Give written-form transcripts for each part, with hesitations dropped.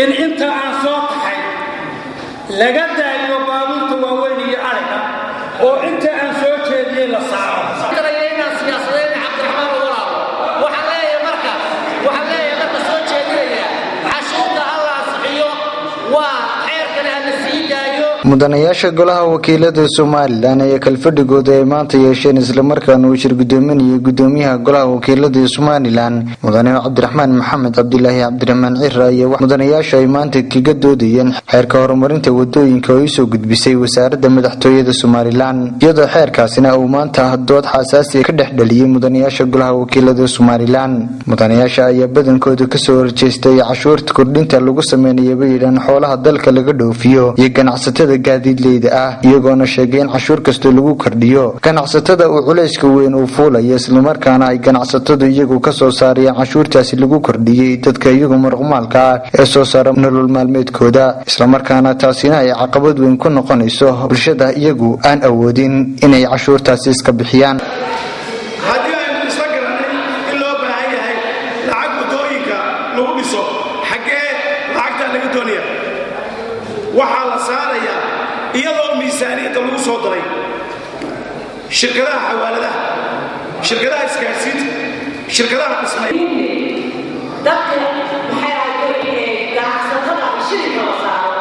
in inta aan soo taxay laga daayo baabuurta waaweyn iyo ariga oo inta aan soo jeediyay la saaro mudanayaasha golaha wakiilada Somaliland ee kalfadhigooda ay maanta yeesheen isla markaana uu shir gudoominayay gudoomiyaha golaha wakiilada Somaliland mudane Cabdiraxmaan Maxamed Cabdilaahi Cabdiraxmaan Cirra iyo mudanayaasha ay maanta kaga doodayeen xeerka horumarinta wadooyinka oo soo gudbisay wasaaradda madaxtooyada Somaliland iyadoo xeerkaasina uu maanta dood xasaasi ka dhexdhaliyay mudanayaasha golaha wakiilada Somaliland mudanayaasha ayaa badankooda ka soo horjeestay cashuurta kordhinta lagu sameeyay bay'an xoolaha dalka laga dhoofiyo iyo ganacsatada gaadiidleyda ah iyagoona sheegay in cashuur kasto lagu kordhiyo ganacsatada uu culayska weyn uu fuulayo isla markaana ay ganacsatadu iyagu ka soo saarayaan cashuurtaasi lagu kordhiyay dadka iyagu marqumaalka ah ee soo saara nolol maalmeedkooda isla markaana taasina ay caqabad weyn ku noqonayso bulshada iyagu aan awoodin inay cashuurtaasi iska bixiyaan waxaa la saarayaa iyadoo miisaaniyadda lagu soo daray shirkadaha xawaaladaha shirkadaha isgaarsiinta shirkadaha dhismaha dadka waxay ahayd ganacsatada shirka la saaro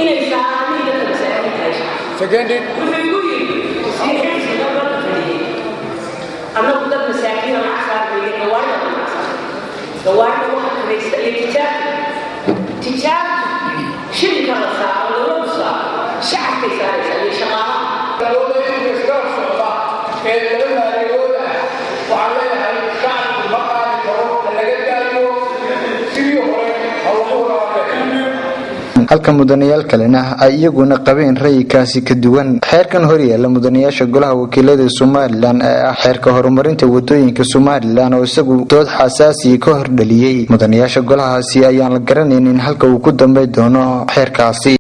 inay saaraan dadka masaakiinta seconded wuxuu igu yidhi annagu dad masaakiin oo lacag saarnaya gawaarida waxa kiraysta iyo tijaab shirka la saaro loo saaro shacabka saaraysa iyo shaqaalaha dawladda iskala socda ee laga maarayooda waxa leeyahay shacabku ma qaadi karo laga daayo sidii hore halka mudanayaal kalena ay iyaguna qabeen raykaasi ka duwan xeerkan hor yaala mudanayaasha golaha wakiilada Somaliland ee ah xeerka horumarinta wadooyinka Somaliland oo isagu dood xasaasi ka hor dhaliyay mudanayaasha golahaasi ayaan la garanaynin halka uu ku dambeyn doono xeerkaasi